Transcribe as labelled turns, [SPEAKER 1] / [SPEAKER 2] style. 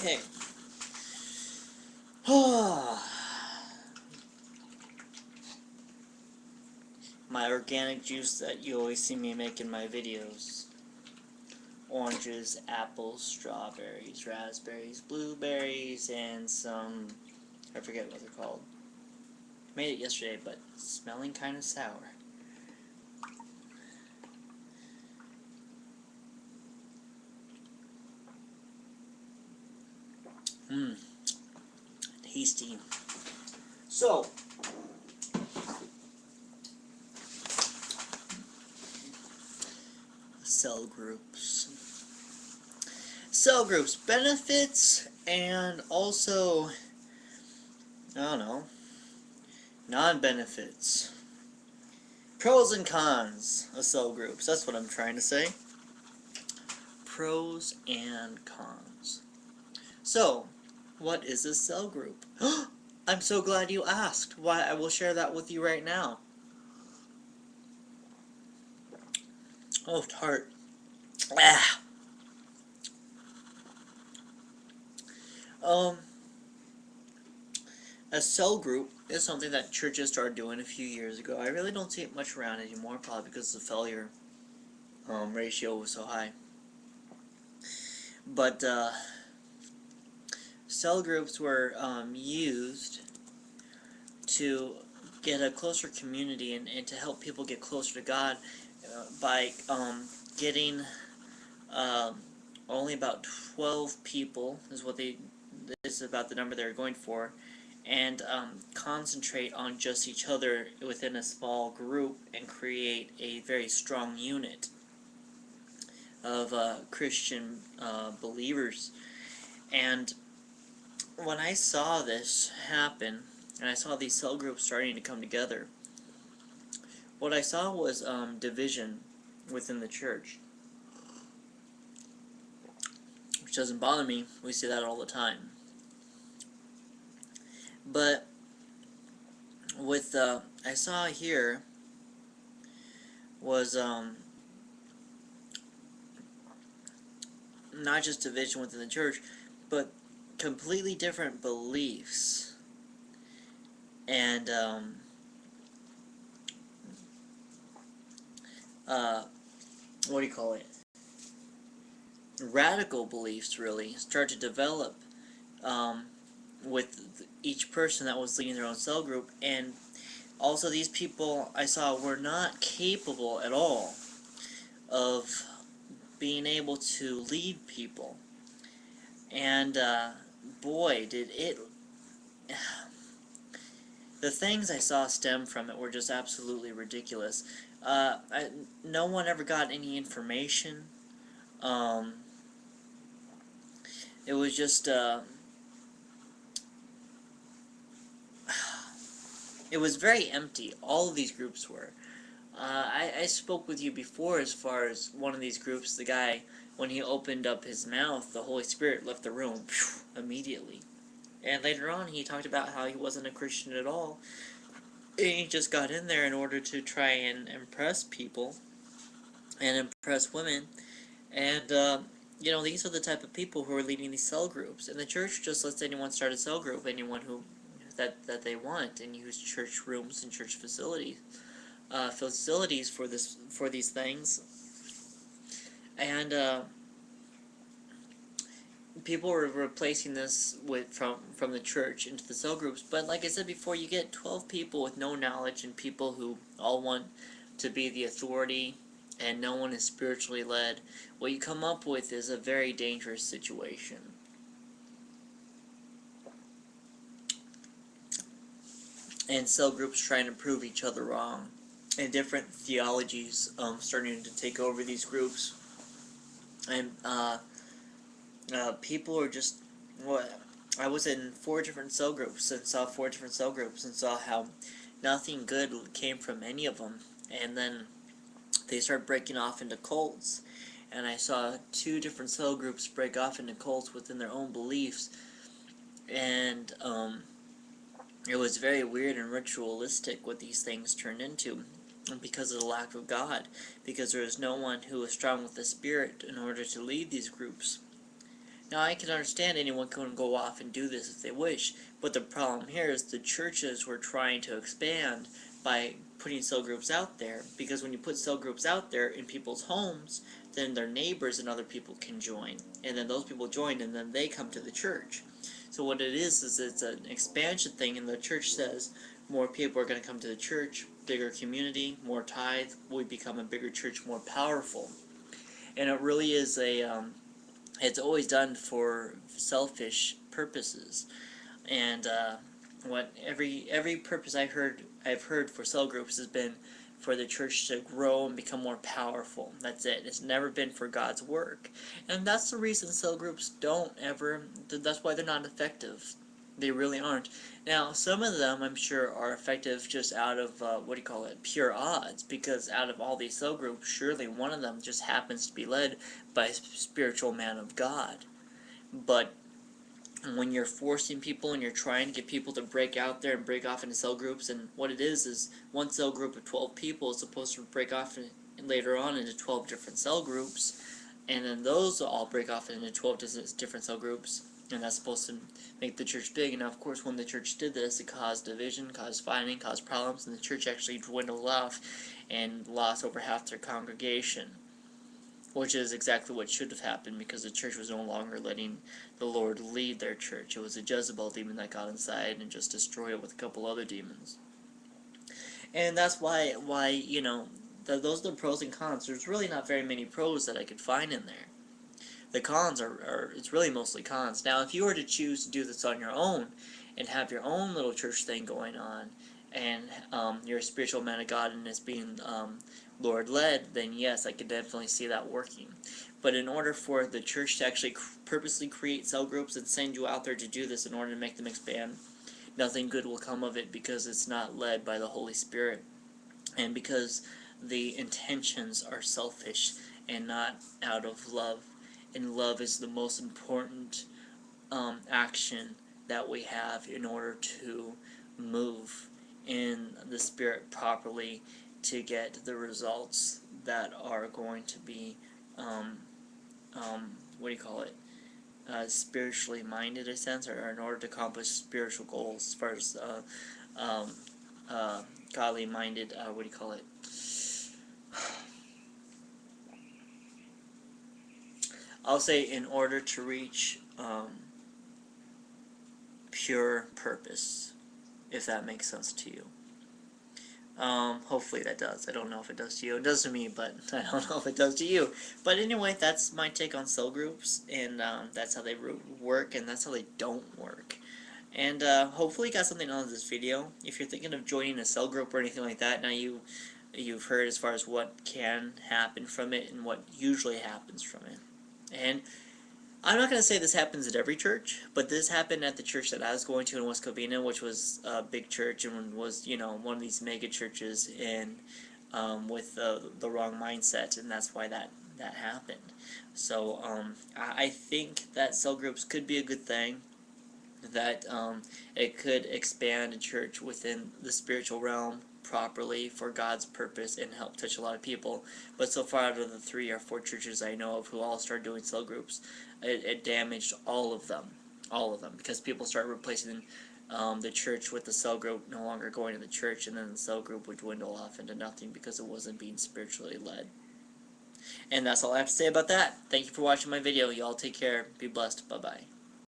[SPEAKER 1] Okay. My organic juice that you always see me make in my videos. Oranges, apples, strawberries, raspberries, blueberries, and some, I forget what they're called. Made it yesterday, but it's smelling kind of sour. Mmm. Tasty. So, cell groups. Cell groups, benefits, and also, I don't know, non-benefits. Pros and cons of cell groups, that's what I'm trying to say. Pros and cons. So, what is a cell group? I'm so glad you asked. Why, I will share that with you right now. Oh, tart. Ah. A cell group is something that churches started doing a few years ago. I really don't see it much around anymore, probably because the failure ratio was so high. But cell groups were used to get a closer community and to help people get closer to God by getting only about 12 people is what this is about the number they're going for, and concentrate on just each other within a small group and create a very strong unit of Christian believers. And when I saw this happen, and I saw these cell groups starting to come together, what I saw was division within the church. Which doesn't bother me, we see that all the time. But with I saw here was not just division within the church, but completely different beliefs and what do you call it? Radical beliefs really start to develop with each person that was leading their own cell group, and also these people I saw were not capable at all of being able to lead people. And boy, did it... the things I saw stem from it were just absolutely ridiculous. No one ever got any information. It was just... it was very empty. All of these groups were. I spoke with you before as far as one of these groups, the guy, when he opened up his mouth, the Holy Spirit left the room immediately. And later on, he talked about how he wasn't a Christian at all. And he just got in there in order to try and impress people and impress women. And, you know, these are the type of people who are leading these cell groups. And the church just lets anyone start a cell group, anyone who that they want, and use church rooms and church facilities for these things. And people were replacing this from the church into the cell groups. But like I said before, you get 12 people with no knowledge and people who all want to be the authority, and no one is spiritually led. What you come up with is a very dangerous situation. And cell groups trying to prove each other wrong, and different theologies starting to take over these groups. And people are just... what? I was in 4 different cell groups and saw 4 different cell groups and saw how nothing good came from any of them. And then they started breaking off into cults, and I saw 2 different cell groups break off into cults within their own beliefs. And it was very weird and ritualistic what these things turned into, because of the lack of God, because there was no one who was strong with the Spirit in order to lead these groups. Now, I can understand anyone can go off and do this if they wish, but the problem here is the churches were trying to expand by putting cell groups out there, because when you put cell groups out there in people's homes, then their neighbors and other people can join, and then those people join, and then they come to the church. So what it is it's an expansion thing, and the church says more people are going to come to the church, bigger community, more tithe, we become a bigger church, more powerful. And it really is it's always done for selfish purposes. And what every purpose I've heard for cell groups has been for the church to grow and become more powerful. That's it. It's never been for God's work. And that's the reason cell groups that's why they're not effective. They really aren't. Now, some of them, I'm sure, are effective just out of, pure odds, because out of all these cell groups, surely one of them just happens to be led by a spiritual man of God. But when you're forcing people and you're trying to get people to break out there and break off into cell groups, and what it is one cell group of 12 people is supposed to break off later on into 12 different cell groups, and then those will all break off into 12 different cell groups, and that's supposed to make the church big. And now, of course, when the church did this, it caused division, caused fighting, caused problems, and the church actually dwindled off and lost over half their congregation. Which is exactly what should have happened, because the church was no longer letting the Lord lead their church. It was a Jezebel demon that got inside and just destroyed it with a couple other demons. And that's why those are the pros and cons. There's really not very many pros that I could find in there. The cons it's really mostly cons. Now, if you were to choose to do this on your own and have your own little church thing going on, and you're a spiritual man of God and it's being Lord-led, then yes, I could definitely see that working. But in order for the church to actually purposely create cell groups and send you out there to do this in order to make them expand, nothing good will come of it, because it's not led by the Holy Spirit, and because the intentions are selfish and not out of love. And love is the most important action that we have in order to move in the Spirit properly, to get the results that are going to be spiritually minded, in a sense, or in order to accomplish spiritual goals, as far as godly minded, I'll say in order to reach pure purpose, if that makes sense to you. Hopefully that does. I don't know if it does to you. It does to me, but I don't know if it does to you. But anyway, that's my take on cell groups, and that's how they work, and that's how they don't work. And hopefully you got something out of this video. If you're thinking of joining a cell group or anything like that, now you've heard as far as what can happen from it and what usually happens from it. And I'm not going to say this happens at every church, but this happened at the church that I was going to in West Covina, which was a big church and was, one of these mega churches, and with the wrong mindset, and that's why that happened. So I think that cell groups could be a good thing, that it could expand a church within the spiritual realm properly for God's purpose and help touch a lot of people. But so far, out of the 3 or 4 churches I know of who all started doing cell groups, it damaged all of them, because people started replacing the church with the cell group no longer going to the church, and then the cell group would dwindle off into nothing because it wasn't being spiritually led. And that's all I have to say about that. Thank you for watching my video. Y'all take care. Be blessed. Bye-bye.